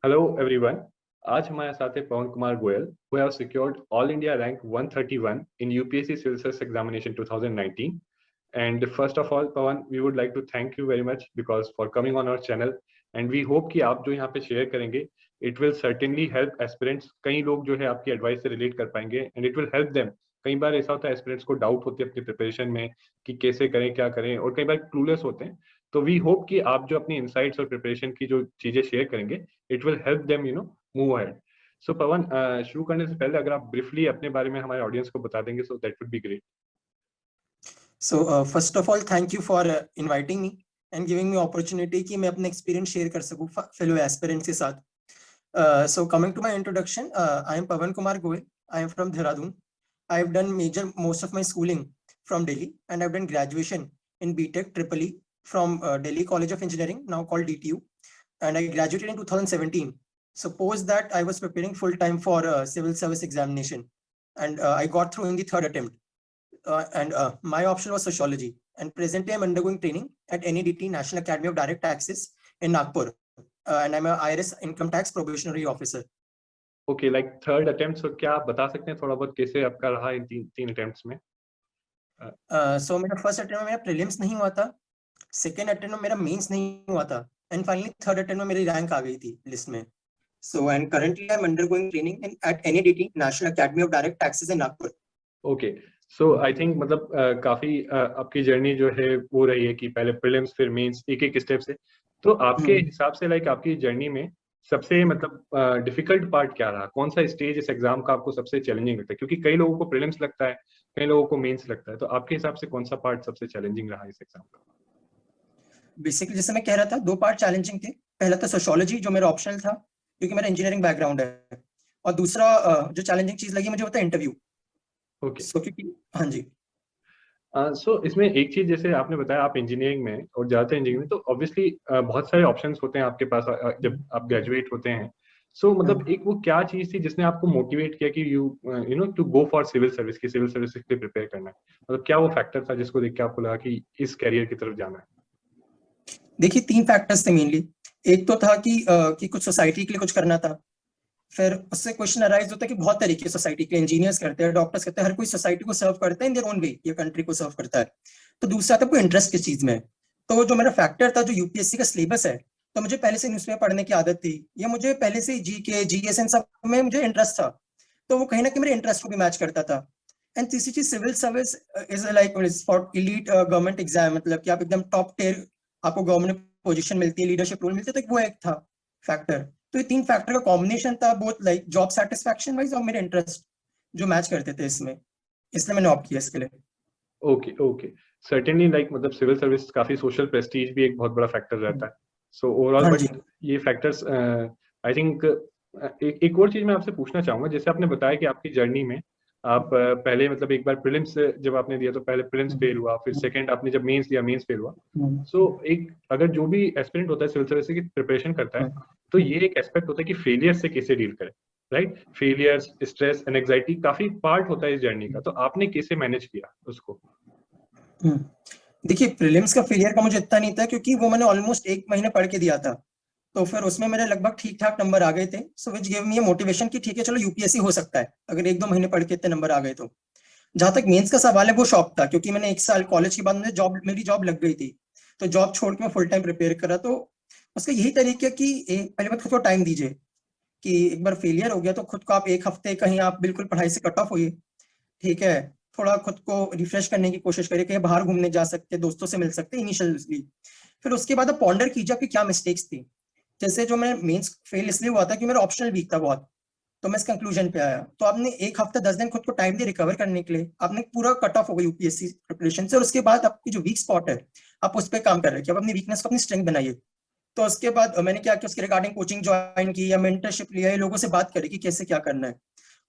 Hello everyone. आज हमारे साथ है पवन Kumar Goyal who have secured all India rank 131 in UPSC Civil Service Examination 2019. And first of all, Pawan, we would like to thank you very much because for coming on our channel. And we hope कि आप जो यहाँ पे share करेंगे it will certainly help aspirants. कई लोग जो है आपकी एडवाइस से रिलेट कर पाएंगे and it will help them. कई बार ऐसा होता है एस्पिरेंट्स को डाउट होती है अपनी प्रिपरेशन में कि कैसे करें क्या करें, और कई बार क्लूलेस होते हैं। तो वी होप कि आप जो अपनी इनसाइट्स और प्रिपरेशन की जो चीजें शेयर करेंगे it will help them move ahead. So Pawan, शुरू करने से पहले अगर आप ब्रीफली अपने बारे में हमारे ऑडियंस को बता देंगे so that would be great. So first of all, thank you for inviting me and giving me opportunity कि मैं अपना experience share कर सकूं fellow aspirants के साथ। So coming to my introduction, I am Pawan Kumar Goel. I am from Dehradun. I have done most of my schooling from Delhi, and I've done graduation in BTech EEE from Delhi College of Engineering, now called DTU, and I graduated in 2017. Suppose that I was preparing full time for civil service examination, and I got through in the third attempt. And my option was sociology, and presently I'm undergoing training at NADT, National Academy of Direct Taxes in Nagpur, and I'm a IRS income tax probationary officer. Okay, like third attempt, so क्या आप बता सकते हैं थोड़ा बहुत कैसे आपका रहा इन तीन अटेम्प्ट्स में? So मेरा फर्स्ट अटेम्प्ट में मेरा प्रीलिम्स नहीं हुआ था, सेकेंड अटेम्प्ट में मेरा मेंस नहीं हुआ था, एंड फाइनली थर्ड अटेम्प्ट में मेरी रैंक आ गई थी लिस्ट में. So and currently I'm undergoing training at NADT, National Academy of Direct Taxes in Nagpur. Okay, so I think मतलब काफी आपकी जर्नी जो है वो रही है कि पहले प्रीलिम्स फिर मेंस एक एक स्टेप से। तो आपके हिसाब से लाइक आपकी जर्नी में सबसे मतलब डिफिकल्ट पार्ट क्या रहा? कौन सा स्टेज इस एग्जाम का आपको सबसे चैलेंजिंग लगता है? क्योंकि कई लोगों को प्रीलिम्स लगता है, कई लोगों को मेंस लगता है, तो आपके हिसाब से कौन सा पार्ट सबसे चैलेंजिंग रहा इस एग्जाम का? बेसिकली जैसे मैं कह रहा था, दो पार्ट चैलेंजिंग थे. पहला तो सोशियोलॉजी जो मेरा ऑप्शनल था क्योंकि मेरा इंजीनियरिंग बैकग्राउंड है, और दूसरा जो चैलेंजिंग चीज लगी मुझे वो था इंटरव्यू. ओके, सो क्योंकि हाँ जी. सो इसमें एक चीज जैसे आपने बताया आप इंजीनियरिंग में और ज्यादातर इंजीनियरिंग में, तो ऑब्वियसली बहुत सारे ऑप्शंस होते हैं आपके पास जब आप ग्रेजुएट होते हैं. सो मतलब एक वो क्या चीज थी जिसने आपको मोटिवेट किया कि you know to go for civil service, की सिविल सर्विस के लिए प्रिपेयर करना है? मतलब क्या वो फैक्टर था जिसको देख के आपको लगा कि इस कैरियर की तरफ जाना है? देखिए, तीन फैक्टर्स थे मेनली. एक तो था कि कुछ सोसाइटी के लिए कुछ करना था. फिर उससे क्वेश्चन अराइज होता है कि बहुत तरीके सोसाइटी के इंजीनियर्स करते हैं, डॉक्टर्स करते हैं, हर कोई सोसाइटी को सर्व करता है इन देयर ओन वे, ये कंट्री को सर्व करता है. तो दूसरा था कोई इंटरेस्ट किस चीज में है. तो जो मेरा फैक्टर था, जो यूपीएससी का सिलेबस है, तो मुझे पहले से न्यूज़पेपर पढ़ने की आदत थी, या मुझे पहले से जीके जीएस इन सब में मुझे इंटरेस्ट था, तो वो कहीं ना कहीं मेरे इंटरेस्ट को भी मैच करता था. एंड तीसरी चीज, civil service is like for elite government exam, मतलब कि आप एकदम टॉप टियर, आपको गवर्नमेंट पोजीशन मिलती है, लीडरशिप रोल मिलती है, तो वो एक था फैक्टर. तो ये तीन फैक्टर का कॉम्बिनेशन था, both like job satisfaction wise और मेरे इंटरेस्ट जो मैच करते थे इसमें, इसलिए मैंने ऑप्ट किया इसके लिए. ओके ओके, सर्टेनली लाइक मतलब सिविल सर्विस काफी सोशल प्रेस्टीज भी एक बहुत बड़ा फैक्टर रहता है. सो ओवरऑल बट ये फैक्टर्स आई थिंक एक और चीज मैं आपसे पूछना चाहूंगा. जैसे आपने बताया कि आपकी जर्नी में आप पहले मतलब एक बार प्रीलिम्स जब आपने दिया तो पहले प्रीलिम्स फेल हुआ, फिर सेकंड आपने जब मेंस दिया मेंस फेल हुआ. सो एक अगर जो भी एस्पिरेंट होता है सिविल सर्विस की प्रिपरेशन करता है, तो ये एक एस्पेक्ट होता है कि फेलियर से कैसे डील करें, right? Failures, stress and anxiety काफी पार्ट होता है इस जर्नी का, तो आपने कैसे मैनेज किया उसको? देखिए, प्रीलिम्स का फेलियर का मुझे इतना नहीं था क्योंकि वो मैंने ऑलमोस्ट एक महीने पढ़ के दिया था, तो फिर उसमें मेरे लगभग ठीक ठाक नंबर आ गए थे. सो विच गिव मी मोटिवेशन कि ठीक है, चलो यूपीएससी हो सकता है अगर एक दो महीने पढ़ के इतने नंबर आ गए तो. जहां तक मेंस का सवाल है, वो शौक था क्योंकि मैंने एक साल कॉलेज के बाद मेरी जॉब लग गई थी, तो जॉब छोड़ के मैं फुल टाइम प्रिपेयर करा. तो उसका यही तरीका कि पहले बात खुद को टाइम दीजिए, कि एक बार फेलियर हो गया तो खुद को आप एक हफ्ते कहीं आप बिल्कुल पढ़ाई से कट ऑफ होइए, ठीक है, थोड़ा खुद को रिफ्रेश करने की कोशिश करिए, कहीं बाहर घूमने जा सकते, दोस्तों से मिल सकते इनिशियली. फिर उसके बाद आप पॉन्डर कीजिए आपकी क्या मिस्टेक्स थी. जैसे जो मैं मेंस फेल इसलिए हुआ था कि मेरा ऑप्शनल वीक था बहुत, तो मैं इस कंक्लूजन पे आया. तो आपने एक हफ्ता 10 दिन खुद को टाइम दिया रिकवर करने के लिए, आपने पूरा कट ऑफ हो गई यूपीएससी प्रिपरेशन से, और उसके बाद आपकी जो वीक स्पॉट है आप उस पर काम कर रहे हैं कि आप अपनी वीकनेस को अपनी स्ट्रेंथ बनाइए. तो उसके बाद मैंने क्या किया, उसके रिगार्डिंग कोचिंग ज्वाइन की या मेंटरशिप लिया, ये लोगों से बात करी कि कैसे क्या करना है.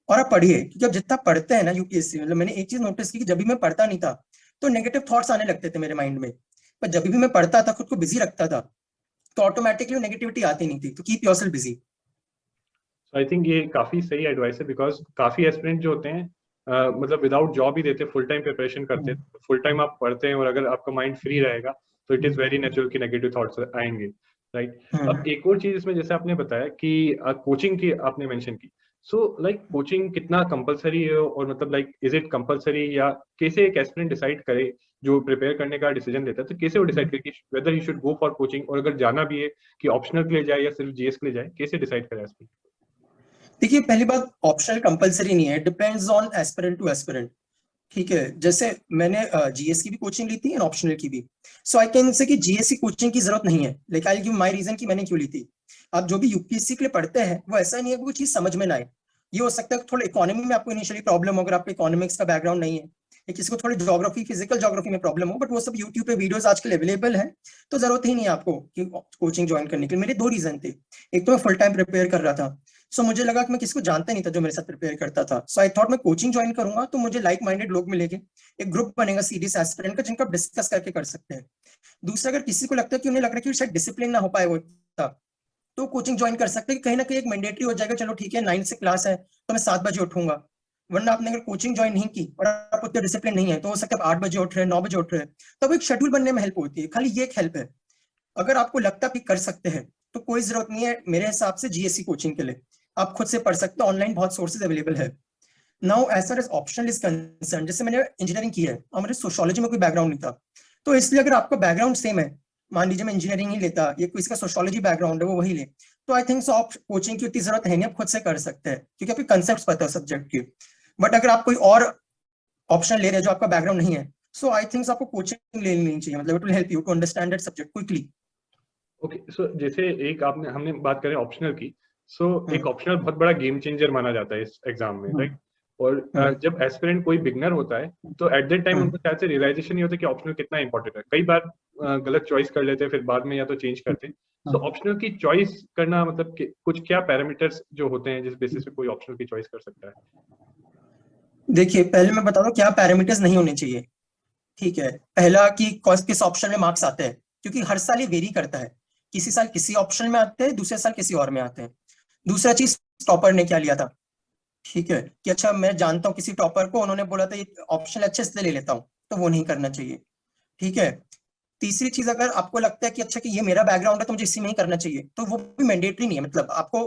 और आप पढ़िए, क्योंकि अब जितना पढ़ते हैं ना यूपीएससी, मतलब मैंने एक चीज नोटिस की कि जब भी मैं पढ़ता नहीं था तो नेगेटिव थॉट्स आने लगते थे मेरे माइंड में, पर जब भी मैं पढ़ता था, खुद को बिजी रखता था, तो ऑटोमेटिकली नेगेटिविटी आती नहीं थी. तो keep yourself busy. I think ये काफी सही एडवाइस है, बिकॉज काफी एस्पिरेंट जो होते हैं मतलब विदाउट जॉब ही देते, फुल टाइम प्रिपरेशन करते हैं, फुल टाइम आप पढ़ते हैं और अगर आपका माइंड फ्री रहेगा तो इट इज वेरी नेचुरल कि नेगेटिव थॉट्स आएंगे. राइट। अब एक और चीज इसमें जैसे आपने बताया कि कोचिंग की आपने मेंशन की, सो लाइक कोचिंग कितना कंपलसरी है, और मतलब लाइक इज इट कंपलसरी, या कैसे एक एस्पिरेंट डिसाइड करे जो प्रिपेयर करने का डिसीजन लेता है, तो कैसे वो डिसाइड करे कि weather he should go for coaching, और अगर जाना भी है कि ऑप्शनल के लिए जाए या सिर्फ जीएस के लिए जाए, कैसे डिसाइड करे एस्पिरेंट? देखिए, पहली बात, ऑप्शनल कंपलसरी नहीं है, depends on aspirant to aspirant. ठीक है, जैसे मैंने जीएस की भी कोचिंग ली थी एंड ऑप्शनल की भी। सो आई कैन से कि जीएस की कोचिंग की जरूरत नहीं है, लेकिन आई गिव माय रीजन कि मैंने क्यों ली थी। आप जो भी यूपीएससी के लिए पढ़ते हैं वो ऐसा नहीं है कि कोई चीज समझ में ना आए। ये हो सकता है कि थोड़ा इकोनॉमी में आपको इनिशियली प्रॉब्लम हो, अगर आपको इकोनॉमिक्स का बैकग्राउंड नहीं है, या किसी को थोड़ी ज्योग्राफी, फिजिकल ज्योग्राफी में प्रॉब्लम हो, बट वो सब यूट्यूब पे वीडियोस आजकल अवेलेबल है, तो जरूरत ही नहीं है आपको कि कोचिंग ज्वाइन करने के लिए। मेरे दो रीजन थे। एक तो मैं फुल टाइम प्रिपेयर कर रहा था, सो मुझे लगा कि मैं किसी को जानता नहीं था जो मेरे साथ प्रिपेयर करता था, सो आई थॉट मैं कोचिंग ज्वाइन करूंगा तो मुझे लाइक माइंडेड लोग मिलेंगे, एक ग्रुप बनेगा सीरियस एस्पिरेंट का जिनका डिस्कस करके कर सकते हैं। दूसरा, अगर किसी को लगता है कि उन्हें लग रहा है कि शायद डिसिप्लिन ना हो पाए वो, तो कोचिंग ज्वाइन कर सकते हैं। कहीं ना कहीं एक मैंडेटरी हो जाएगा, चलो ठीक है 9 से क्लास है तो मैं 7 बजे उठूंगा। वरना आपने अगर कोचिंग ज्वाइन नहीं की और आप उतने डिसिप्लिन नहीं है, तो हो सकता है 8 बजे उठ रहे हैं, 9 बजे उठ रहे हैं, तब एक शेड्यूल बनने में हेल्प होती है। खाली ये एक हेल्प है। अगर आपको लगता है कर सकते हैं तो कोई जरूरत नहीं है मेरे हिसाब से जीएससी कोचिंग के लिए। आप खुद से पढ़ सकते हो, ऑनलाइन बहुत सोर्सेज अवेलेबल है। Now as far as optional is concern, जैसे मैंने इंजीनियरिंग की है और मेरे सोशियोलॉजी में कोई बैकग्राउंड नहीं था, तो इसलिए अगर आपका बैकग्राउंड सेम है, मान लीजिए मैं इंजीनियरिंग ही लेता, ये कोई इसका सोशियोलॉजी बैकग्राउंड है वो वही ले, तो आई थिंक सो आप कोचिंग की उतनी जरूरत है नहीं, आप खुद से कर सकते हैं क्योंकि आपके कंसेप्ट पता है सब्जेक्ट के। बट अगर आप कोई और ऑप्शन ले रहे हैं जो आपका बैकग्राउंड नहीं है, सो आई थिंक आपको कोचिंग ले लेनी चाहिए, मतलब it will help you to understand that subject quickly. Okay, so जैसे एक आपने हमने बात करें ऑप्शनल की, सो एक ऑप्शनल बहुत बड़ा गेम चेंजर माना जाता है इस एग्जाम में, राइट। और जब एस्पिरेंट कोई बिगनर होता है तो एट दैट टाइम उनको शायद से रियलाइजेशन नहीं होता कि ऑप्शनल कितना इंपॉर्टेंट है। कई बार गलत चॉइस कर लेते हैं, फिर बाद में या तो चेंज करते हैं। सो ऑप्शनल की चॉइस करना मतलब कुछ क्या पैरामीटर्स जो होते हैं जिस बेसिस पे कोई ऑप्शनल की चॉइस कर सकता है? देखिए, पहले मैं बता दूं क्या पैरामीटर्स नहीं होने चाहिए। ठीक है, पहला कि किस ऑप्शन में मार्क्स आते हैं, क्योंकि हर साल ये वेरी करता है। किसी साल किसी ऑप्शन में आते हैं, दूसरे साल किसी और में आते हैं। दूसरा चीज, टॉपर ने क्या लिया था। ठीक है, कि अच्छा मैं जानता हूँ किसी टॉपर को, उन्होंने बोला था ये ऑप्शन अच्छे से ले लेता हूँ, तो वो नहीं करना चाहिए। ठीक है। तीसरी चीज, अगर आपको लगता है कि अच्छा कि ये मेरा बैकग्राउंड है तो मुझे इसी में ही करना चाहिए, तो वो भी मैंडेटरी नहीं है, मतलब आपको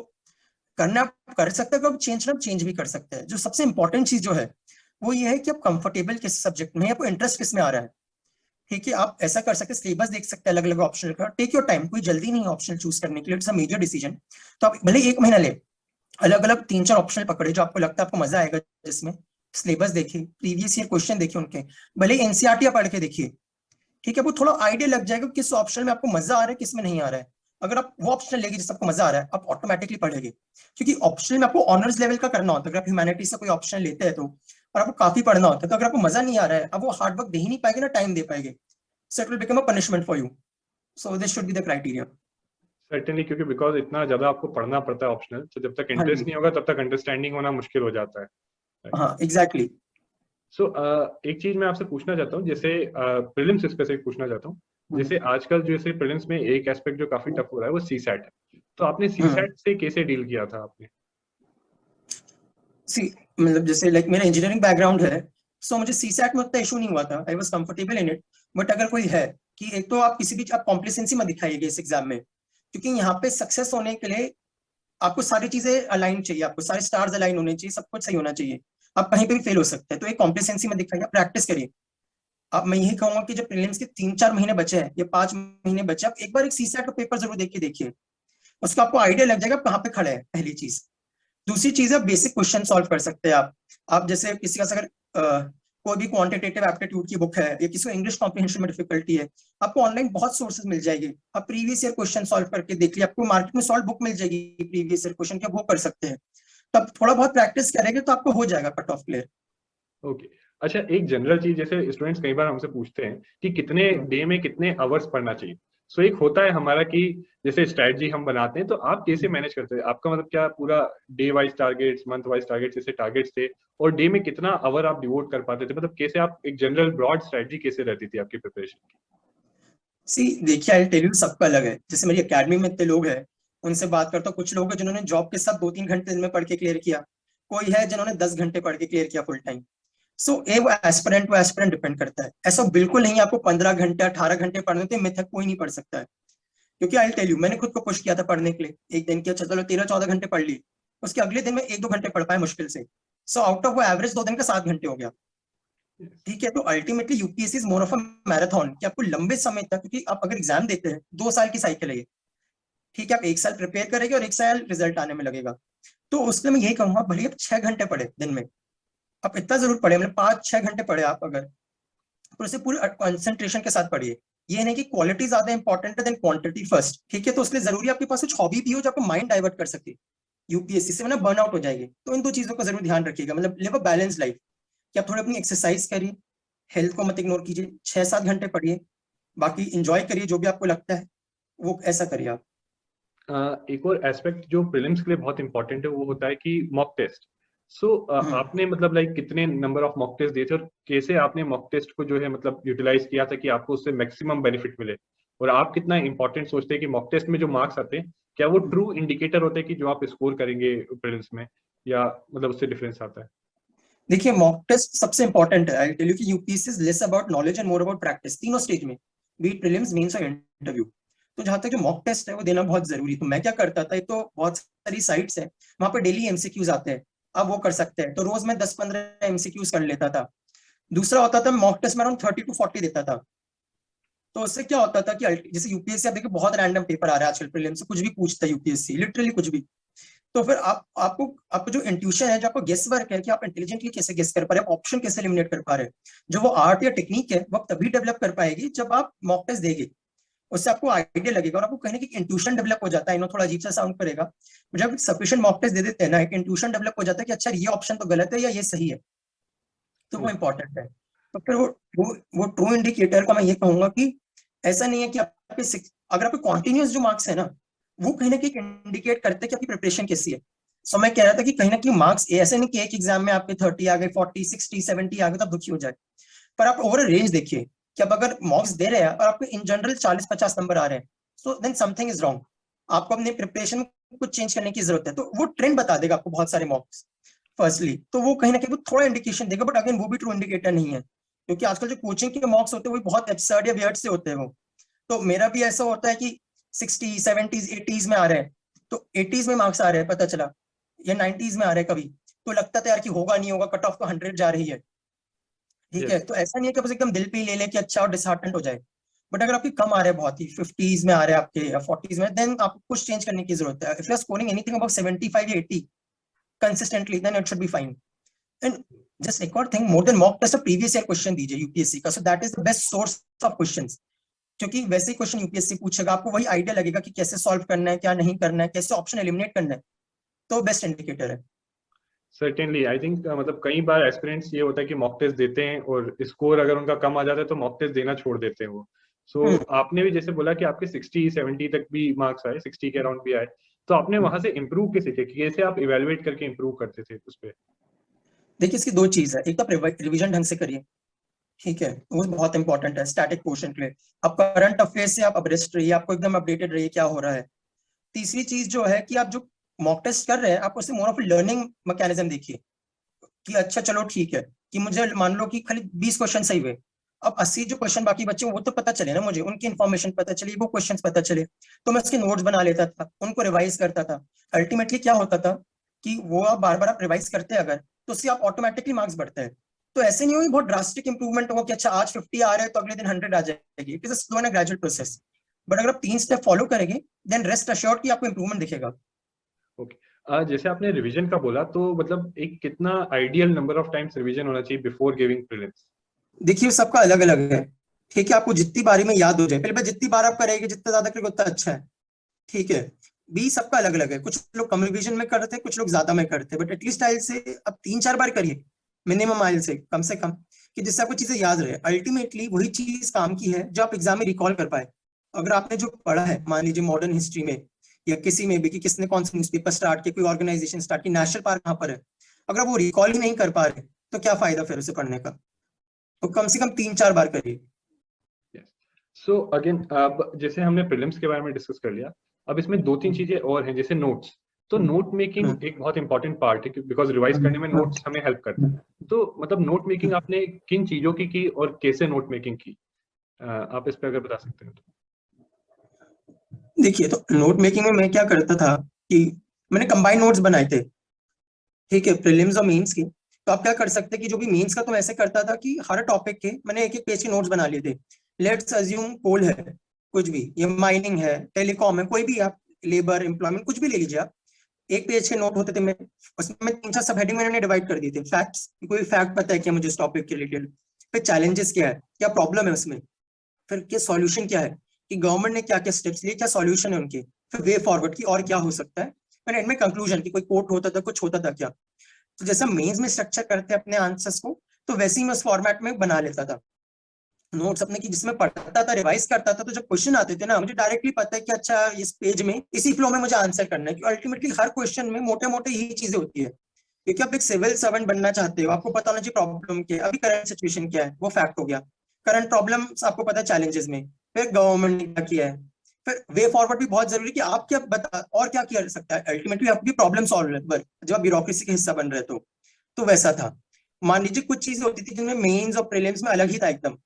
करना आप कर सकते हैं, चेंज भी कर सकते हैं। जो सबसे इंपॉर्टेंट चीज जो है वो ये है कि आप कंफर्टेबल किस सब्जेक्ट में, आपको इंटरेस्ट किस में आ रहा है। ठीक है, आप ऐसा कर सकते हैं, सिलेबस देख सकते हैं अलग अलग ऑप्शन का, टेक योर टाइम, कोई जल्दी नहीं है ऑप्शन चूज करने के लिए, इट्स अ मेजर डिसीजन। तो आप भले 1 महीना ले, अलग अलग 3-4 ऑप्शन पकड़े जो आपको लगता है आपको मजा आएगा, जिसमें सिलेबस देखिए, प्रीवियस ईयर क्वेश्चन देखिए उनके, भले एनसीईआरटी पढ़ के देखिए। ठीक है, वो थोड़ा आइडिया लग जाएगा किस ऑप्शन में आपको मजा आ रहा है, किस में नहीं आ रहा है। अगर आप वो ऑप्शन लेंगे जिससे आपको मजा आ रहा है, आप ऑटोमेटिकली पढ़ेंगे, क्योंकि ऑप्शन में आपको ऑनर्स लेवल का करना होता है। अगर आप ह्यूमैनिटीज से कोई ऑप्शन लेते हैं तो, और आपको काफी पढ़ना होता है, तो अगर आपको मजा नहीं आ रहा है, आप वो हार्ड वर्क दे ही नहीं पाएंगे ना टाइम दे पाएंगे, so it will become a punishment for you. So this should be the criteria. Certainly, क्योंकि बिकॉज इतना ज्यादा आपको पढ़ना पड़ता है ऑप्शनल, तो जब तक हाँ इंटरेस्ट जी, नहीं होगा तब तक अंडरस्टैंडिंग होना मुश्किल हो जाता है। हाँ एग्जैक्टली। सो एक चीज मैं आपसे पूछना चाहता हूँ, जैसे प्रीलिम्स स्पेसिफिक पूछना चाहता हूँ। जैसे आजकल जैसे प्रीलिम्स में एक एस्पेक्ट जो काफी टफ हो रहा है वो सीसैट है, तो आपने सीसैट से कैसे डील किया था आपने? सी, मतलब जैसे लाइक मेरा इंजीनियरिंग बैकग्राउंड है, सो मुझे सीसैट में उतना इशू नहीं हुआ था, I was comfortable in it. But अगर कोई है कि एक तो आप किसी भी आप कॉम्प्लिसेंसी मत दिखाइएगा इस एग्जाम में, क्योंकि यहाँ पे सक्सेस होने के लिए आपको सारी चीजें अलाइन चाहिए, आपको सारे स्टार्स अलाइन होने चाहिए, सब कुछ सही होना चाहिए। आप कहीं पे भी फेल हो सकते हैं, तो एक कॉम्प्लिसेंसी में दिखाइए, प्रैक्टिस करिए। अब मैं यही कहूंगा कि जब प्रीलिम्स के 3-4 महीने बचे हैं या 5 महीने बचे, आप एक बार एक सीसैट का पेपर जरूर देख के देखिए, उसका आपको आइडिया लग जाएगा कहाँ पे खड़े हैं, पहली चीज। दूसरी चीज है, बेसिक क्वेश्चन सॉल्व कर सकते हैं आप जैसे किसी का अगर कोई भी क्वांटिटेटिव एप्टीट्यूड की बुक है या किसी को इंग्लिश कॉम्प्रिहेंशन में डिफिकल्टी है, आपको ऑनलाइन बहुत सोर्सेज मिल जाएंगे, आप प्रीवियस ईयर क्वेश्चन सॉल्व करके देख लिया, आपको मार्केट में सॉल्व बुक मिल जाएगी प्रीवियस ईयर क्वेश्चन की, आप वो कर सकते हैं। तब थोड़ा बहुत प्रैक्टिस करेंगे तो आपको हो जाएगा कट ऑफ क्लियर। ओके। अच्छा, एक जनरल चीज, जैसे स्टूडेंट्स कई बार हमसे पूछते हैं कि कितने डे में कितने आवर्स पढ़ना चाहिए। सो एक होता है हमारा कि जैसे स्ट्रेटजी हम बनाते हैं, तो आप कैसे मैनेज करते हैं? आपका मतलब क्या पूरा day wise targets, month wise targets, जैसे टारगेट्स थे, और डे में कितना आवर आप डिवोट कर पाते थे? मतलब कैसे आप एक जनरल ब्रॉड स्ट्रेटजी कैसे रहती थी आपकी प्रिपरेशन की? सी, देखिए आई टेल यू, सबका अलग है। जैसे मेरी एकेडमी में इतने लोग हैं, उनसे बात करता हूँ, कुछ लोग हैं जिन्होंने जॉब के साथ 2-3 घंटे दिन में पढ़ के क्लियर किया, कोई है जिन्होंने 10 घंटे पढ़ के क्लियर किया फुल टाइम। सो ये वो एस्पिरेंट डिपेंड करता है, ऐसा बिल्कुल नहीं आपको 15 घंटे 18 घंटे पढ़ने थे, मिथ है, कोई नहीं पढ़ सकता है। क्योंकि आई टेल यू, मैंने खुद को पुश किया था पढ़ने के लिए, एक दिन के चलो 13-14 घंटे पढ़ ली, उसके अगले दिन में 1-2 घंटे पढ़ पाए मुश्किल से। सो आउट ऑफ वो एवरेज 2 दिन का 7 घंटे हो गया। ठीक है, तो ultimately UPSC is more of a marathon, कि आपको लंबे समय तक, क्योंकि आप अगर एग्जाम देते हैं 2 साल की साइकिल है ये, ठीक है, आप 1 साल प्रिपेयर करेंगे और 1 साल रिजल्ट आने में लगेगा। तो उसमें मैं यही कहूंगा, भले आप 6 घंटे पढ़े दिन में, आप इतना जरूर पढ़े, मतलब 5-6 घंटे पढ़े आप अगर, तो उसे पूरे कंसंट्रेशन के साथ पढ़िए। ये नहीं कि क्वालिटी ज्यादा इंपॉर्टेंट है देन क्वांटिटी फर्स्ट, ठीक है। तो उसके लिए जरूरी आपके पास कुछ हॉबी भी हो जो आपको माइंड डाइवर्ट कर सके यूपीएससी से, वरना बर्न आउट हो जाएगी। तो इन 2 चीजों का जरूर ध्यान रखिएगा, मतलब लिव अ बैलेंस लाइफ, कि आप थोड़ी अपनी एक्सरसाइज करिए, हेल्थ को मत इग्नोर कीजिए, 6-7 घंटे पढ़िए, बाकी इंजॉय करिए जो भी आपको लगता है वो ऐसा करिए आप। एक और एस्पेक्ट जो प्रीलिम्स के लिए बहुत इंपॉर्टेंट है वो होता है कि मॉक टेस्ट। सो आपने मतलब लाइक कितने नंबर ऑफ मॉक टेस्ट दिए थे और कैसे आपने मॉक टेस्ट को जो है मतलब यूटिलाइज किया था कि आपको उससे मैक्सिमम बेनिफिट मिले, और आप कितना इंपॉर्टेंट सोचते हैं कि मॉक टेस्ट में जो मार्क्स आते हैं क्या वो ट्रू इंडिकेटर होते हैं कि जो आप स्कोर करेंगे प्रीलिम्स में, या मतलब उससे डिफरेंस आता है? देखिए, मॉक टेस्ट सबसे इंपॉर्टेंट है। आई टेल यू कि UPSC is less about knowledge and more about practice, तीनों स्टेज में, बीट प्रीलिम्स, मेंस और इंटरव्यू। तो जहां तक जो मॉक टेस्ट है वो देना बहुत जरूरी। तो मैं क्या करता था, एक तो बहुत सारी साइट्स है वहां पर डेली एमसीक्यूज आते हैं, अब वो कर सकते हैं, तो रोज मैं 10-15 एमसीक्यूज कर लेता था। दूसरा होता था मॉक टेस्ट में अराउंड 30-40 देता था। तो उससे क्या होता था कि जैसे यूपीएससी, आप देखिए बहुत रैंडम पेपर आ रहा है आजकल, प्रीलिम्स से कुछ भी पूछता है यूपीएससी, लिटरली कुछ भी। तो फिर आपको जो इंट्यूशन है, जो आपको गेस वर्क है कि आप इंटेलिजेंटली कैसे गेस कर पा रहे हैं, ऑप्शन कैसे एलिमिनेट कर पा रहे हैं, जो वो आर्ट या टेक्निक है, वो आप तभी डेवलप कर पाएगी जब आप मॉक टेस्ट देंगे। उससे आपको आइडिया लगेगा और आपको कहीं ना कहीं इंट्यूशन डेवलप हो जाता है। थोड़ा अजीब सा साउंड करेगा, जब सफिशिएंट मॉक टेस्ट दे देते हैं ना, एक इंट्यूशन डेवलप हो जाता है कि अच्छा ये ऑप्शन तो गलत है या ये सही है, तो वो इंपॉर्टेंट है। तो फिर वो ट्रू इंडिकेटर का मैं ये कहूंगा कि ऐसा नहीं है कि आपके अगर आपके कॉन्टिन्यूस जो मार्क्स है ना, वो कहीं ना कहीं इंडिकेट करते हैं कि आपकी प्रिपरेशन कैसी है। सो मैं कह रहा था कि कहीं ना कहीं मार्क्स ऐसे नहीं कि एक एग्जाम में आपके 30 आ गए, 40, 60, 70 आ गए तो आप दुखी हो जाए, पर आप ओवरऑल रेंज देखिए कि आप अगर मार्क्स दे रहे हैं और आपको इन जनरल 40-50 नंबर आ रहे हैं, so then something is wrong. आपको अपने प्रिपरेशन कुछ चेंज करने की जरूरत है। तो वो ट्रेंड बता देगा आपको बहुत सारे मार्क्स फर्स्टली, तो वो कहीं ना कहीं वो थोड़ा इंडिकेशन देगा, बट अगेन वो भी ट्रू इंडिकेटर नहीं है, क्योंकि आजकल जो कोचिंग के मार्क्स होते हैं वो बहुत एब्सर्ड या वियर्ड से होते हैं वो। तो मेरा भी ऐसा होता है कि 60, 70s, 80s में आ रहे हैं, तो 80s में मार्क्स आ रहे हैं पता चला, या 90s में आ रहे हैं कभी, तो लगता था यार कि होगा नहीं होगा, कट ऑफ तो 100 जा रही है। ठीक है, तो ऐसा नहीं है कि बस एकदम दिल पे ही ले लें कि अच्छा और डिसहार्टेंड हो जाए। बट अगर आपके कम आ रहे हैं, बहुत ही 50s में आ रहे हैं आपके या 40s में, देन आपको कुछ चेंज करने की जरूरत है। If you are scoring anything above 75 या 80 consistently, then it should be fine. And just एक और thing, more than mock test, previous year question दीजिए यूपीएससी का, so that is the best source of questions. क्योंकि वैसे ही question UPSC पूछेगा, आपको वही आइडिया लगेगा कि कैसे सॉल्व करना है, क्या नहीं करना है, कैसे ऑप्शन एलिमिनेट करना है, तो बेस्ट इंडिकेटर है। सर्टेनली आई थिंक मतलब कई बार एस्पिरेंट्स ये होता है कि मॉक टेस्ट देते हैं और स्कोर अगर उनका कम आ जाता है तो मॉक टेस्ट देना छोड़ देते हैं वो। सो आपने भी जैसे बोला कि आपके 60-70 तक भी मार्क्स आए, 60 के अराउंड भी आए, तो आपने वहां से इम्प्रूव कैसे किया, कैसे आप इवेलुएट करके इम्प्रूव करते थे उस पर? देखिए, इसकी 2 चीज है, एक तो रिविजन ढंग से करिए, ठीक है, वो बहुत इंपॉर्टेंट है स्टैटिक पोर्शन के लिए। आप करंट अफेयर से आप अब्रेस्ट रहिए, आपको एकदम अपडेटेड रहिए क्या हो रहा है। तीसरी चीज जो है कि आप जो मॉक टेस्ट कर रहे हैं, आप उससे मोर ऑफ लर्निंग मैकेनिज्म देखिए, कि अच्छा चलो ठीक है, कि मुझे मान लो कि खाली 20 क्वेश्चन सही हुए, अब 80 जो क्वेश्चन बाकी बच्चे वो तो पता चले ना, मुझे उनकी इन्फॉर्मेशन पता चली, वो क्वेश्चन पता चले, तो मैं उसके नोट्स बना लेता था, उनको रिवाइज करता था। अल्टीमेटली क्या होता था कि वो आप बार बार आप रिवाइज करते हैं अगर, तो उससे आप ऑटोमेटिकली मार्क्स बढ़ते हैं। तो ऐसे नहीं होगी बहुत ड्रास्टिक इंप्रूवमेंट होगा कि अच्छा आज 50 आ रहे हैं तो अगले दिन 100 आ जाएगी। It is a slow and gradual process, but अगर आप 3 स्टेप फॉलो करेंगे, देन रेस्ट अश्योर्ड कि आपको इंप्रूवमेंट दिखेगा। ओके, जैसे आपने रिवीजन का बोला, तो मतलब एक कितना ideal number of times revision होना चाहिए बिफोर गिविंग प्रीलिम्स? देखिए, सबका अलग अलग है, ठीक है, आपको जितनी बारी में याद हो जाए, पहले जितनी बार आप करेंगे, जितना ज्यादा करेंगे उतना अच्छा है, ठीक है। बी सबका अलग अलग है, कुछ लोग कम रिवीजन में करते हैं, कुछ लोग ज्यादा में करते हैं, बट एटलीस्ट आइल से अब 3-4 बार करिए, मिनिमम आइल से कम, कि जिससे आपको चीजें याद रहे। अल्टीमेटली वही चीज काम की है जो आप एग्जाम में रिकॉल कर पाए। अगर आपने जो पढ़ा है, मान लीजिए मॉडर्न हिस्ट्री में या किसी में भी, कि किसने कौन सा न्यूज़पेपर स्टार्ट किया, कोई ऑर्गेनाइजेशन स्टार्ट की, नेशनल पार्क कहाँ पर है, अगर वो रिकॉल ही नहीं कर पा रहे तो क्या फायदा फिर उसे पढ़ने का। तो कम से कम 3-4 बार करिए। सो अगेन, अब जैसे हमने प्रीलिम्स के बारे में डिस्कस कर लिया, अब इसमें 2-3 चीजें और हैं, जैसे नोट्स। तो नोट मेकिंग एक बहुत इंपॉर्टेंट पार्ट है, बिकॉज रिवाइज करने में नोट्स हमें हेल्प करते हैं। तो मतलब नोट मेकिंग आपने किन चीजों की और कैसे नोट मेकिंग की, आप इस पे अगर बता सकते हैं तो। देखिए, तो नोट मेकिंग में मैं क्या करता था कि मैंने कंबाइंड नोट्स बनाए थे, ठीक है, प्रीलिम्स और मेंस के। तो आप क्या कर सकते हैं कि जो भी मेंस का तो ऐसे करता था कि हर टॉपिक के मैंने एक एक पेज के नोट्स बना लिए थे। लेट्स अज्यूम कोल है, कुछ भी, ये माइनिंग है, टेलीकॉम है, कोई भी आप, लेबर एम्प्लॉयमेंट कुछ भी ले लीजिए आप, एक पेज के नोट होते थे। मैं उसमें मैं 3-4 सब हेडिंग मैंने डिवाइड कर दी थी। फैक्ट्स, कोई फैक्ट पता है क्या मुझे इस टॉपिक के रिलेटेड, फिर चैलेंजेस क्या है, क्या प्रॉब्लम है उसमें, फिर क्या सॉल्यूशन क्या है, कि गवर्नमेंट ने क्या क्या स्टेप्स लिए, क्या सॉल्यूशन है उनके, फिर वे फॉरवर्ड की और क्या हो सकता है, फिर एंड में कंक्लूजन की कोई कोट होता था, कुछ होता था क्या। तो जैसा मेंस में स्ट्रक्चर करते हैं अपने आंसर्स को, तो वैसे ही मैं उस फॉर्मेट में बना लेता था नोट्स अपने की, जिसमें पढ़ता था, रिवाइज करता था। तो जब क्वेश्चन आते थे ना, मुझे डायरेक्टली पता है कि अच्छा इस पेज में इसी फ्लो में मुझे आंसर करना है, क्योंकि अल्टीमेटली हर क्वेश्चन में मोटे मोटे यही चीजें होती है। क्योंकि आप एक सिविल सर्वेंट बनना चाहते हो, आपको पता होना चाहिए प्रॉब्लम क्या है, अभी करंट सिचुएशन क्या है, वो फैक्ट हो गया। करंट प्रॉब्लम आपको पता है, चैलेंजेस में, फिर गवर्नमेंट ने क्या किया है, फिर वे फॉरवर्ड भी बहुत जरूरी, कि आप क्या बता और क्या किया जा सकता है, अल्टीमेटली आपकी प्रॉब्लम सॉल्वर जब आप ब्यूरोक्रेसी का हिस्सा बन रहे तो वैसा था। मान लीजिए कुछ चीजें होती थी जिनमें मेंस और प्रीलिम्स में अलग ही था एकदम,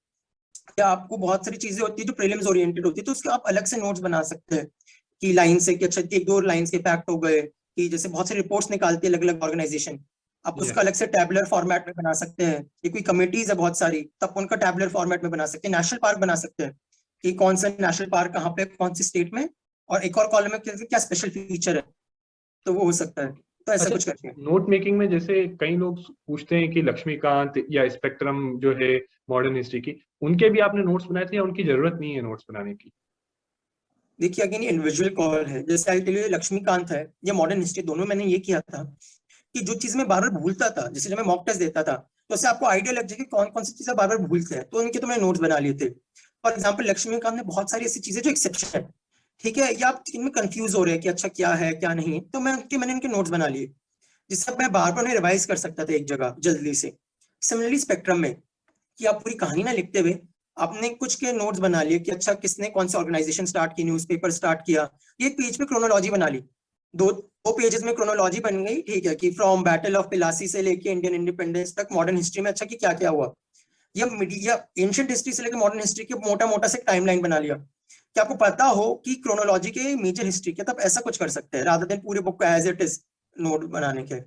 या आपको बहुत सारी चीजें होती है जो प्रीलिम्स ओरिएंटेड होती है, तो उसके आप अलग से नोट्स बना सकते हैं कि लाइन से, कि अच्छा एक दो लाइन के फैक्ट हो गए, कि जैसे बहुत सारी रिपोर्ट्स निकालती है अलग अलग ऑर्गेनाइजेशन, आप उसका यस। अलग से टैबुलर फॉर्मेट में बना सकते हैं। ये कोई कमिटीज है बहुत सारी, तब उनका टैबुलर फॉर्मेट में बना सकते हैं। नेशनल पार्क बना सकते हैं कि कौन सा नेशनल पार्क कहाँ पे, कौन सी स्टेट में, और एक और कॉलम में क्या स्पेशल फीचर है, तो वो हो सकता है। तो ऐसा अच्छा, कुछ करके नोट मेकिंग में जैसे कई लोग पूछते हैं कि लक्ष्मीकांत या स्पेक्ट्रम जो है मॉडर्न हिस्ट्री की, उनके भी आपने नोट्स बनाए थे या उनकी जरूरत नहीं है नोट्स बनाने की? देखिए, अगेन ये इंडिविजुअल कॉल है। जैसे आई टेल यू, लक्ष्मीकांत है या मॉडर्न हिस्ट्री, दोनों मैंने ये किया था कि जो चीज मैं बार बार भूलता था, जैसे जब मैं मॉक टेस्ट देता था, तो उससे आपको आइडिया लग जाए कि कौन कौन सी चीजें बार बार भूलते हैं, तो इनके तो मैंने नोट्स बना लिए थे। फॉर एग्जाम्पल, लक्ष्मीकांत ने बहुत सारी ऐसी चीजें जो एक्सेप्शन है, ठीक है, या आप इनमें कंफ्यूज हो रहे हैं कि अच्छा क्या है क्या नहीं, तो मैंने इनके नोट्स बना लिए, जिससे अब मैं बार बार उन्हें रिवाइज कर सकता था एक जगह जल्दी से। सिमिलरली स्पेक्ट्रम में, कि आप पूरी कहानी ना लिखते हुए आपने कुछ के नोट्स बना लिए, कि अच्छा किसने कौन सी ऑर्गेनाइजेशन स्टार्ट की, न्यूज़पेपर स्टार्ट किया, ये एक पेज पे क्रोनोलॉजी बना ली, दो पेजेस में क्रोनोलॉजी बन गई, ठीक है, कि फ्रॉम बैटल ऑफ पिलासी से लेके इंडियन इंडिपेंडेंस तक मॉडर्न हिस्ट्री में अच्छा कि क्या क्या हुआ, या मीडिया एंशिएंट हिस्ट्री से लेकर मॉडर्न हिस्ट्री के मोटा मोटा से टाइमलाइन बना लिया, कि आपको पता हो कि क्रोनोलॉजी के मेजर हिस्ट्री के, तब ऐसा कुछ कर सकते हैं रादर देन पूरे बुक को एज इट इज नोट बनाने के।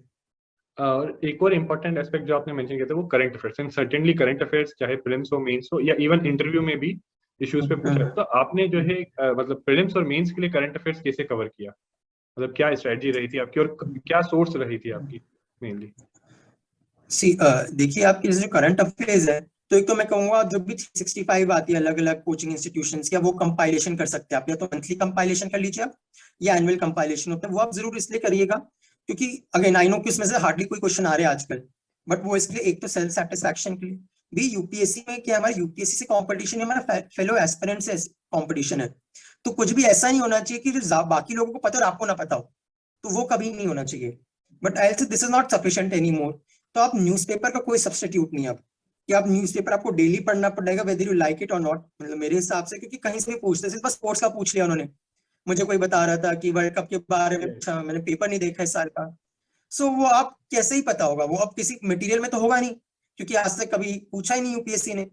और एक और इम्पोर्टेंट एस्पेक्ट जो आपने मेंशन किया था वो current affairs, and certainly current affairs चाहे प्रीलिम्स हो, मेंस हो, या इवन इंटरव्यू में भी इश्यूज पे पूछा है, तो आपने जो है मतलब प्रीलिम्स और मेंस के लिए करंट अफेयर्स कैसे कवर किया? मतलब क्या स्ट्रेटजी रही थी आपकी और क्या सोर्स रही थी आपकी मेनली? सी देखिए, आपके जो करंट अफेयर्स है, तो एक तो मैं कहूंगा जो भी 365 आती है अलग अलग कोचिंग इंस्टीट्यूशंस का, वो कंपाइलेशन कर सकते हैं आप, या तो मंथली कंपाइलेशन कर लीजिए आप, या एनुअल कंपाइलेशन होता है, वो आप जरूर इसलिए करिएगा क्योंकि अगेन आई नो कि उसमें से हार्डली कोई क्वेश्चन आ रहे हैं आजकल, बट वो इसलिए एक तो सेल्फ सेटिस्फैक्शन के लिए भी, यूपीएससी में क्या, हमारे यूपीएससी से कंपटीशन, हमारा फेलो एस्पिरेंट से कंपटीशन है, तो कुछ भी ऐसा नहीं होना चाहिए कि जो बाकी लोगों को पता और आपको ना पता हो, तो वो कभी नहीं होना चाहिए। बट आई से this is not sufficient any more. तो आप न्यूज़पेपर का कोई सब्स्टिट्यूट नहीं है अब, कि आप न्यूज़पेपर आपको डेली पढ़ना पड़ेगा वेदर यू लाइक इट और नॉट, मतलब मेरे हिसाब से, क्योंकि कहीं से भी पूछते हैं, बस स्पोर्ट्स का पूछ लिया उन्होंने, मुझे कोई बता रहा था कि वर्ल्ड कप के बारे में पूछा, मैंने पेपर नहीं देखा इस साल का, सो वो आप कैसे ही पता होगा, वो अब किसी मटेरियल में तो होगा नहीं, क्योंकि आज तक कभी पूछा ही नहीं यूपीएससी ने।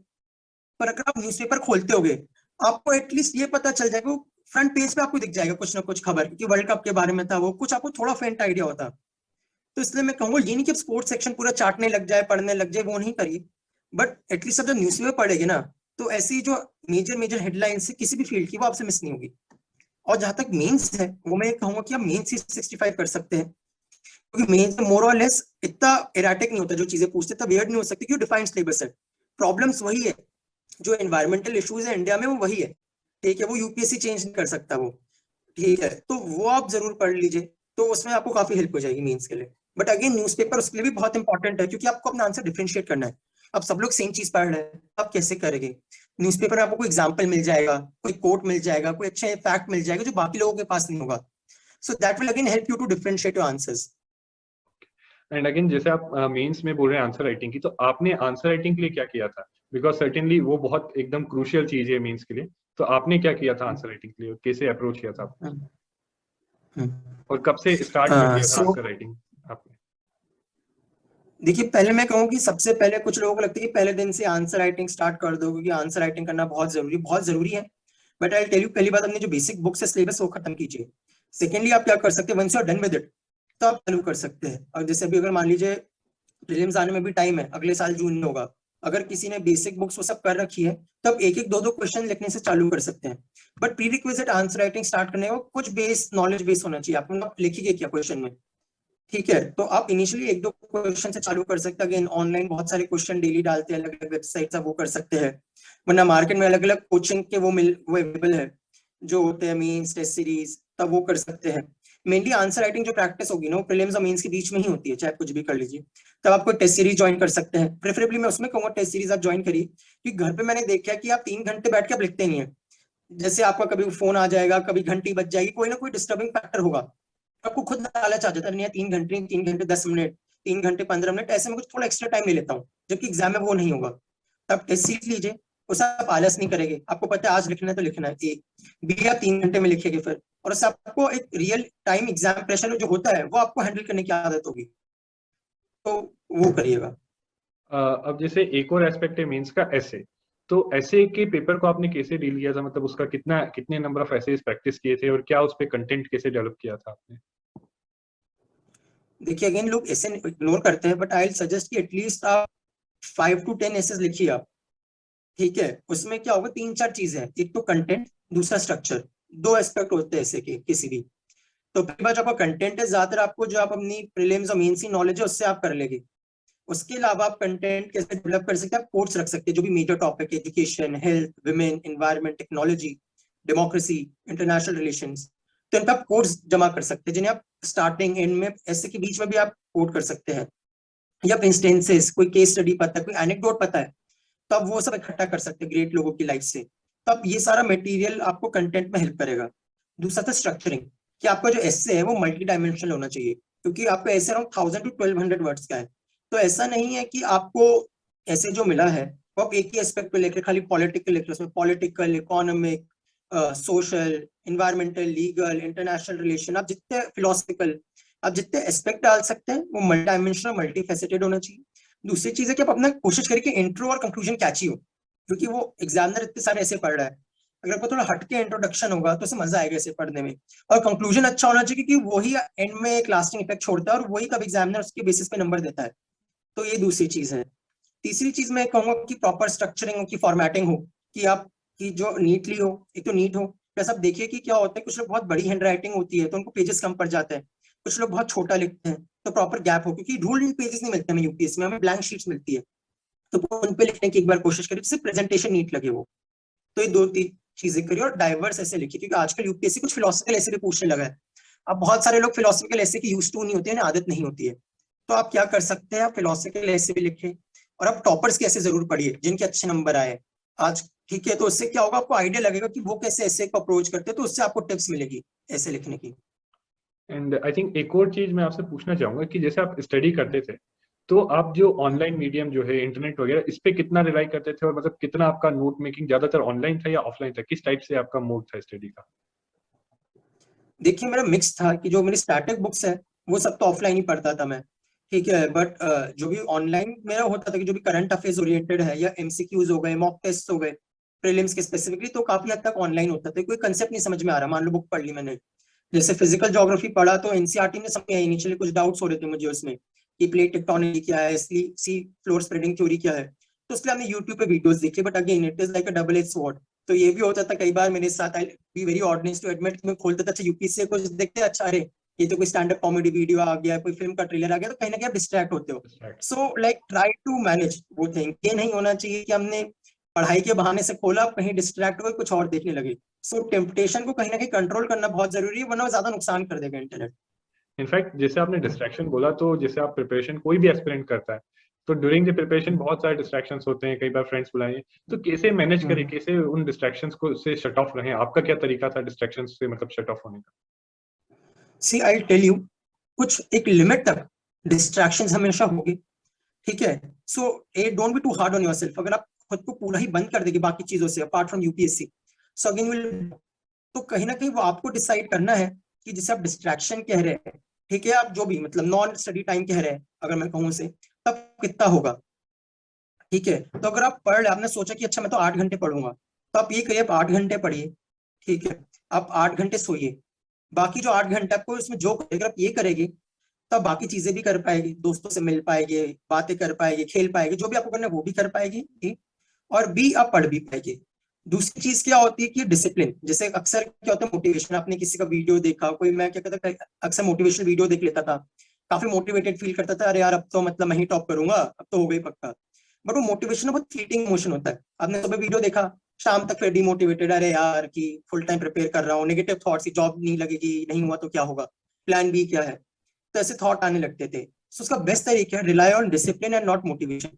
पर अगर आप न्यूज़पेपर खोलते होगे, आपको एटलीस्ट ये पता चल जाएगा, फ्रंट पेज पे आपको दिख जाएगा कुछ ना कुछ खबर, कि वर्ल्ड कप के बारे में था वो, कुछ आपको थोड़ा फेंट आइडिया होता। तो इसलिए मैं कहूंगा ये नहीं कि स्पोर्ट्स सेक्शन पूरा चाटने लग जाए, पढ़ने लग जाए, वो नहीं करिए, बट एटलीस्ट आप जब न्यूज़पेपर पढ़ेंगे ना, तो ऐसी जो मेजर मेजर हेडलाइंस है किसी भी फील्ड की, वो आपसे मिस नहीं होगी। और जहां तक मेंस है, वो मैं कहूंगा कि आप मेंस 365 कर सकते हैं, क्योंकि मेंस में मोर और लेस इतना एराटिक नहीं होता, जो चीजें पूछते इतना वियर्ड नहीं हो सकती, क्योंकि डिफाइंड सिलेबस है, प्रॉब्लम्स वही है, जो एनवायरमेंटल इश्यूज है इंडिया में वो वही है, ठीक है, वो यूपीएससी चेंज नहीं कर सकता वो, ठीक है, तो वो आप जरूर पढ़ लीजिए, तो उसमें आपको काफी हेल्प हो जाएगी मेंस के लिए। बट अगेन न्यूज़पेपर उसके लिए भी बहुत इंपॉर्टेंट है, क्योंकि आपको अपना आंसर डिफरेंशिएट करना है। अब सब लोग सेम चीज पढ़ रहे हैं, आप कैसे करेंगे? न्यूज़पेपर में आपको कोई एग्जाम्पल मिल जाएगा, कोई कोट मिल जाएगा, कोई अच्छे फैक्ट मिल जाएगा जो बाकी लोगों के पास नहीं होगा, so that will again help you to differentiate your answers. And again जैसे आप मेंस में बोल रहे हैं आंसर राइटिंग की, तो आपने आंसर राइटिंग के लिए क्या किया था? बिकॉज सर्टेनली वो बहुत एकदम क्रूशियल चीज है मेंस के लिए, तो आपने क्या किया था आंसर राइटिंग के लिए, कैसे अप्रोच किया था आपने, और कब से स्टार्ट कर दिया था सो आंसर राइटिंग आपने? देखिए, पहले मैं कहूँ कि सबसे पहले कुछ लोगों को लगता है कि पहले दिन से आंसर राइटिंग स्टार्ट कर दो, क्योंकि आंसर राइटिंग करना बहुत जरूरी है, बट आई टेल यू, पहली बात, अपनी जो बेसिक बुक्स है, सिलेबस, वो खत्म कीजिए। सेकेंडली आप क्या कर सकते हैं, once you are done with it, तो आप चालू कर सकते हैं। और जैसे अभी अगर मान लीजिए प्रीलिम्स आने में भी टाइम है, अगले साल जून में होगा, अगर किसी ने बेसिक बुक्स वो सब कर रखी है, तो आप एक एक दो दो क्वेश्चन लिखने से चालू कर सकते हैं। But pre requisite answer writing start करने को कुछ बेस नॉलेज बेस होना चाहिए आपको, आप लिखिए क्या क्वेश्चन में, ठीक है। तो आप इनिशियली एक दो क्वेश्चन से चालू कर सकते हैं। अगेन ऑनलाइन बहुत सारे क्वेश्चन डेली डालते हैं, अलग अलग वेबसाइट, आप वो कर सकते हैं। वरना मार्केट में अलग अलग कोचिंग के वो अवेलेबल है जो होते हैं, मीन्स टेस्ट सीरीज, तब वो कर सकते हैं। मेनली आंसर राइटिंग जो प्रैक्टिस होगी ना, वो प्रीलिम्स और मेंस के बीच में ही होती है, चाहे कुछ भी कर लीजिए। तब आपको टेस्ट सीरीज ज्वाइन कर सकते हैं। प्रेफरेबली मैं उसमें कहूंगा टेस्ट सीरीज आप ज्वाइन करिए, क्योंकि घर पे मैंने देखा है कि आप 3 घंटे बैठ के आप लिखते नहीं है। जैसे आपका कभी फोन आ जाएगा, कभी घंटी बज जाएगी, कोई ना कोई डिस्टर्बिंग फैक्टर होगा, आपको खुद लालच आ जाता है, नहीं 3 घंटे, 3 घंटे 10 मिनट, 3 घंटे 15 मिनट, ऐसे में कुछ थोड़ा एक्स्ट्रा टाइम ले लेता हूँ, जबकि एग्जाम में वो नहीं होगा। तब टेस्ट सीरीज लीजिए, उससे आप आलस नहीं करेंगे, आपको पता है आज लिखना है तो लिखना है, एक भी आप 3 घंटे में लिखेंगे फिर, और उससे आपको एक रियल टाइम एग्जाम प्रेशर जो होता है वो आपको हैंडल करने की आदत होगी, तो वो करिएगा। अब जैसे एक और एस्पेक्ट है मेंस का, ऐसे, तो ऐसे के पेपर को आपने कैसे डील किया था, मतलब उसका कितने नंबर ऑफ ऐसे प्रैक्टिस किए थे और क्या उस पे कंटेंट कैसे डेवलप किया था आपने? देखिए अगेन लोग ऐसे इग्नोर करते हैं, बट आई सजेस्ट कि एटलीस्ट आप 5 to 10 एसेस लिखिए आप, ठीक है। उसमें क्या होगा, 3 4 चीजें हैं, एक तो कंटेंट, दूसरा स्ट्रक्चर, दो एस्पेक्ट होते हैं ऐसे के किसी भी। तो पहली बात, जो आपका कंटेंट है, ज्यादातर आपको जो आप अपनी प्रीलिम्स और मेंस की नॉलेज है उससे आप कर लेंगे। उसके अलावा आप कंटेंट कैसे डेवलप कर सकते हैं, आप कोर्स रख सकते हैं, जो भी मेजर टॉपिक है, education, health, women, environment, technology, democracy, international relations, तो इन पर आप कोर्स जमा कर सकते हैं, जिन्हें आप स्टार्टिंग एंड में ऐसे के बीच में भी आप कोट कर सकते हैं। या इंस्टेंसेस, कोई केस स्टडी पता है, कोई एनेक्डोट पता है, तो आप वो सब इकट्ठा कर सकते हैं ग्रेट लोगों की लाइफ से। तो अब ये सारा मटेरियल आपको कंटेंट में हेल्प करेगा। दूसरा था स्ट्रक्चरिंग, कि आपका जो एसे है वो मल्टी डायमेंशनल होना चाहिए, क्योंकि आपका एसे अराउंड 1000 to 1200 वर्ड्स का है। तो ऐसा नहीं है कि आपको ऐसे जो मिला है वो आप एक ही एस्पेक्ट पे लेकर खाली पॉलिटिकल लिख रहे हो, उसमें political, economic, social, environmental, legal, international relation, आप जितने फिलोसफिकल, आप जितने एस्पेक्ट डाल सकते हैं वो मल्टी डायमेंशनल, मल्टी फेसेटेड होना चाहिए। दूसरी चीज है कि आप अपना कोशिश करिए कि इंट्रो और कंक्लूजन कैची हो, क्योंकि वो एग्जामिनर इतने सारे ऐसे पढ़ रहा है, अगर आपको थोड़ा हटके इंट्रोडक्शन होगा तो उसे मजा आएगा ऐसे पढ़ने में। और कंक्लूजन अच्छा होना चाहिए, क्योंकि वही एंड में एक लास्टिंग इफेक्ट छोड़ता है, और वही तब एग्जामिनर उसके बेसिस पे नंबर देता है। तो ये दूसरी चीज है। तीसरी चीज मैं कहूंगा कि प्रॉपर स्ट्रक्चरिंग हो, की फॉर्मेटिंग हो, कि आप की जो नीटली हो, एक तो नीट हो, प्लस आप देखिए कि क्या होता है, कुछ लोग बहुत बड़ी हैंड राइटिंग होती है तो उनको पेजेस कम पड़ जाते हैं, कुछ लोग बहुत छोटा लिखते हैं, तो प्रॉपर गैप हो, क्योंकि रूल्ड पेजेस नहीं मिलते हमें यूपीएससी में, हमें ब्लैंक शीट्स मिलती है, तो उन पे लिखने की एक बार कोशिश करिए जिससे प्रेजेंटेशन नीट लगे वो। तो ये दो तीन चीजें करिए, और डाइवर्स ऐसे लिखिए, क्योंकि आजकल यूपीएससी कुछ फिलोसफिकल ऐसे भी पूछने लगा है। अब बहुत सारे लोग फिलोसफिकल ऐसे की यूज टू नहीं होते हैं, आदत नहीं होती है। तो आप क्या कर सकते हैं, आप फिलोसफिकल ऐसे भी लिखें, और आप टॉपर्स के ऐसे जरूर पढ़िए जिनके अच्छे नंबर आए आज, ठीक है। तो उससे क्या होगा, आपको आइडिया लगेगा कि वो कैसे ऐसे को अप्रोच करते हैं, तो उससे आपको टिप्स मिलेगी ऐसे लिखने की। एंड आई थिंक एक और चीज मैं आपसे पूछना चाहूंगा कि जैसे आप स्टडी करते थे, तो आप जो ऑनलाइन मीडियम जो है इंटरनेट वगैरह, इस पे कितना रिलाई करते थे, और मतलब कितना आपका नोट मेकिंग ज्यादातर ऑनलाइन था या ऑफलाइन था, किस टाइप से आपका मोड था स्टडी का? देखिए मेरा मिक्स था, कि जो मेरी स्टैटिक बुक्स है वो सब तो ऑफलाइन ही पढ़ता था मैं, ठीक है। बट जो भी ऑनलाइन मेरा होता था, कि जो भी करंट अफेयर्स ओरिएंटेड है, या एमसीक्यूज हो गए, मॉक टेस्ट हो गए प्रीलिम्स के स्पेसिफिकली, तो काफी हद तक ऑनलाइन होता था। कोई कंसेप्ट नहीं समझ में आ रहा, मान लो बुक पढ़ ली मैंने, जैसे फिजिकल ज्योग्राफी पढ़ा तो एनसीईआरटी में समझ आई, इनिशियली कुछ डाउट्स हो रहे थे मुझे उसमें, कि प्लेट टेक्टोनिक क्या है, सी फ्लोर स्प्रेडिंग थ्योरी क्या है, तो उसके लिए हमने यूट्यूब पे वीडियोस देखी। But again it is like a double edge sword. तो ये भी होता था कई बार मेरे साथ, I be very honest to admit, मैं खोलता था, अच्छा यूपीएससी से कुछ देखते हैं, अच्छा अरे ये तो कोई स्टैंड अप कॉमेडी वीडियो आ गया, कोई फिल्म का ट्रेलर आ गया, तो कहीं ना कहीं आप डिस्ट्रैक्ट होते हो। So like try to manage वो थिंग, ये नहीं होना चाहिए कि हमने पढ़ाई के बहाने से खोला, कहीं डिस्ट्रैक्ट हो गए, कुछ और देखने लगे। सो टेम्पटेशन को कहीं ना कहीं कंट्रोल करना बहुत जरूरी है, वरना वो ज्यादा नुकसान कर देगा इंटरनेट। इनफैक्ट जैसे आपने डिस्ट्रैक्शन बोला, तो जैसे आप प्रिपरेशन कोई भी एस्पिरेंट करता है, तो ड्यूरिंग द प्रिपरेशन बहुत सारे डिस्ट्रैक्शंस होते हैं, कई बार फ्रेंड्स बुलाएंगे, तो कैसे मैनेज करें, कैसे उन डिस्ट्रैक्शंस को से शट ऑफ रहें? आपका क्या तरीका था डिस्ट्रैक्शंस से मतलब शट ऑफ होने का? सी आई टेल यू, कुछ एक लिमिट तक डिस्ट्रैक्शंस हमेशा होगी, ठीक है। So uh don't be too hard on yourself, अगर आप खुद को पूरा ही बंद कर देंगे बाकी चीजों से apart from UPSC, so again will, तो कहीं ना कहीं वो आपको डिसाइड करना है कि जिसे आप डिस्ट्रैक्शन कह रहे हैं, ठीक है, आप जो भी मतलब नॉन स्टडी टाइम कह रहे हैं अगर मैं कहूँ से, तब कितना होगा, ठीक है। तो अगर आप पढ़ रहे, आपने सोचा कि अच्छा मैं तो 8 घंटे पढ़ूंगा, तो आप ये करिए, आप 8 घंटे पढ़िए, ठीक है, आप 8 घंटे सोइए, बाकी जो 8 घंटे आपको इसमें जो करेगा आप ये करेंगे, तब बाकी चीजें भी कर पाएगी, दोस्तों से मिल पाएंगे, बातें कर पाएंगे, खेल पाएंगे, जो भी आपको करना है वो भी कर पाएगी, ठीक, और भी आप पढ़ भी पाएंगे। दूसरी चीज क्या होती है कि डिसिप्लिन, जैसे अक्सर क्या होता है मोटिवेशन, आपने किसी का वीडियो देखा, कोई, मैं क्या कहता था अक्सर मोटिवेशनल वीडियो देख लेता था, काफी मोटिवेटेड फील करता था, अरे यार अब तो मतलब मैं ही टॉप करूंगा, अब तो हो गई पक्का। बट वो मोटिवेशन बहुत फ्लीटिंग इमोशन होता है, आपने सुबह वीडियो देखा, शाम तक फिर डिमोटिवेटेड, अरे यार कि फुल टाइम प्रिपेयर कर रहा हूँ, नेगेटिव थॉट्स, जॉब नहीं लगेगी, नहीं हुआ तो क्या होगा, प्लान बी क्या है, तो ऐसे थॉट आने लगते थे। सो उसका बेस्ट तरीका है rely on discipline and not motivation.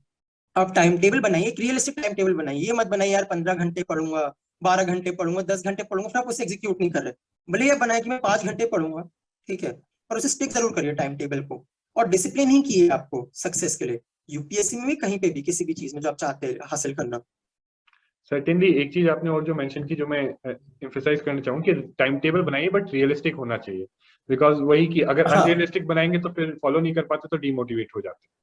आप टाइम टेबल बनाइए, एक रियलिस्टिक टाइम टेबल बनाइए, ये मत बनाइए यार 15 घंटे पढ़ूंगा, 12 घंटे पढ़ूंगा, 10 घंटे पढ़ूंगा, फिर आप उसे एग्जीक्यूट नहीं कर रहे। भले ये बनाए कि मैं 5 घंटे पढ़ूंगा, ठीक है, पर उसे स्टिक जरूर करिए टाइम टेबल को, और डिसिप्लिन ही की है आपको सक्सेस के लिए, यूपीएससी में भी, कहीं पे भी, किसी भी चीज में जो आप चाहते हैं हासिल करना। सर्टेनली एक चीज आपने और जो मेंशन की, जो मैं एम्फसाइज करना चाहूँ कि टाइम टेबल बनाइए बट रियलिस्टिक होना चाहिए, बिकॉज वही कि अगर हाँ अनरियलिस्टिक बनाएंगे तो फिर फॉलो नहीं कर पाते तो डिमोटिवेट हो जाते हैं।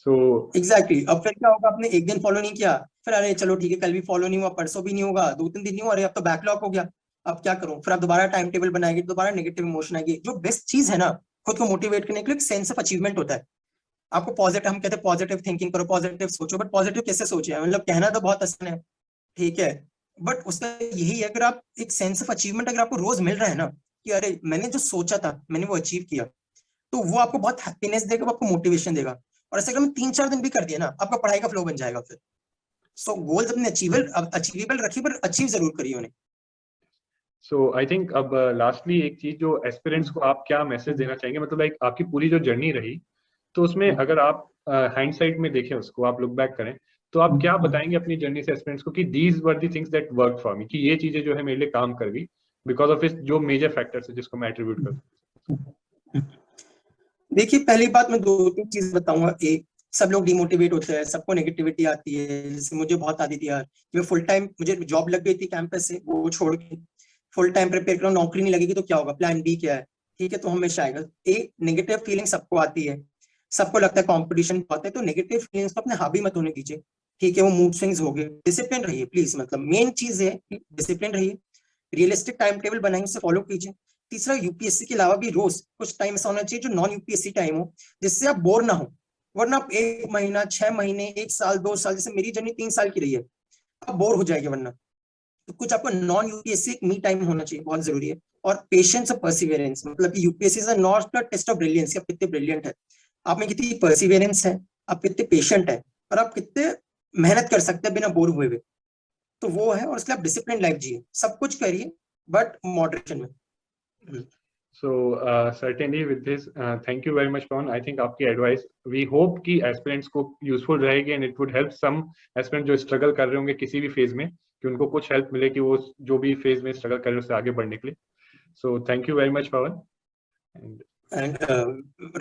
सो एग्जैक्टली, अब फिर क्या होगा, आपने एक दिन फॉलो नहीं किया, फिर अरे चलो ठीक है कल भी फॉलो नहीं हुआ, परसों भी नहीं होगा, 2-3 दिन नहीं हुआ, अरे अब तो बैकलॉग हो गया, अब क्या करूं, फिर आप दोबारा टाइम टेबल बनाएंगे, दोबारा नेगेटिव इमोशन आएगी। जो बेस्ट चीज है ना खुद को मोटिवेट करने के लिए, सेंस ऑफ अचीवमेंट होता है। आपको पॉजिटिव, हम कहते हैं पॉजिटिव थिंकिंग करो, पॉजिटिव सोचो, बट पॉजिटिव कैसे सोचे, मतलब कहना तो बहुत आसान है, ठीक है, बट उसका यही है, अगर आप एक सेंस ऑफ अचीवमेंट अगर आपको रोज मिल रहा है ना, कि अरे मैंने जो सोचा था मैंने वो अचीव किया, तो वो आपको बहुत हैप्पीनेस देगा, वो आपको मोटिवेशन देगा। और ऐसे अगर हम 3-4 दिन भी कर दिए ना, आपका पढ़ाई का फ्लो बन जाएगा फिर। सो गोल्स अपने अचीवेबल रखिए, पर अचीव जरूर करिए उन्हें। सो आई थिंक अब लास्टली एक चीज जो एस्पिरेंट्स को आप क्या मैसेज देना चाहेंगे, मतलब लाइक आपकी पूरी जो जर्नी रही, तो उसमें अगर आप हाइंडसाइट में देखें, उसको आप लुक बैक करें, तो आप क्या बताएंगे अपनी जर्नी से एस्पिरेंट्स को कि these were the things that work for me, कि ये चीजें जो है मेरे लिए काम कर गई बिकॉज ऑफ इस जो मेजर फैक्टर्स है जिसको मैं एट्रीब्यूट कर। देखिए पहली बात मैं 2-3 चीज बताऊंगा। एक, सब लोग डिमोटिवेट होते हैं, सबको नेगेटिविटी आती है, जैसे मुझे बहुत आती थी यार, कि मैं फुल टाइम, मुझे जॉब लग गई थी कैंपस से, वो छोड़ के फुल टाइम प्रिपेयर कर रहा हूं, नौकरी नहीं लगेगी तो क्या होगा, प्लान बी क्या है, ठीक है, तो हमेशा आएगा। एक नेगेटिव फीलिंग सबको आती है, सबको लगता है कंपटीशन बहुत है, तो नेगेटिव फीलिंग्स को अपने हावी मत होने दीजिए, ठीक है, वो मूड स्विंग्स हो गए, डिसिप्लिन रहिए प्लीज, मतलब मेन चीज है डिसिप्लिन रहिए, रियलिस्टिक टाइम टेबल बनाइए, उसे फॉलो कीजिए। तीसरा, यूपीएससी के अलावा भी रोज कुछ टाइम ऐसा होना चाहिए जो नॉन यूपीएससी टाइम हो, जिससे आप बोर ना हो, वरना आप 1 महीना, 6 महीने, 1 साल, 2 साल, जैसे मेरी जर्नी 3 साल की रही है, आप बोर हो जाएगी वरना। तो कुछ आपको नॉन यूपीएससी मी टाइम होना चाहिए, बहुत जरूरी है। और पेशेंस और परसिवियरेंस, मतलब कि UPSC is not a test of brilliance, आप कितने ब्रिलियंट है, आप में कितनी परसिवियरेंस है, आप कितने पेशेंट है, और आप कितने मेहनत कर सकते हैं बिना बोर हुए हुए, तो वो है। और इसलिए आप डिसिप्लिन लाइफ जिए, सब कुछ करिए बट मॉडरेशन में। So certainly with this, thank you very much, Pawan. I think आपकी advice, we hope कि aspirants को useful रहेगी and it would help some aspirants जो struggle कर रहे होंगे किसी भी phase में, कि उनको कुछ help मिले कि वो जो भी phase में struggle कर रहे हैं उससे आगे बढ़ने के लिए. So thank you very much, Pawan. And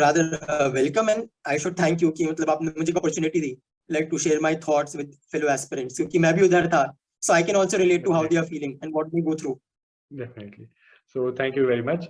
rather welcome, and I should thank you कि मतलब आपने मुझे opportunity the, like to share my thoughts with fellow aspirants, क्योंकि मैं भी उधर था, so I can also relate to how they are feeling and what they go through. Definitely. So thank you very much.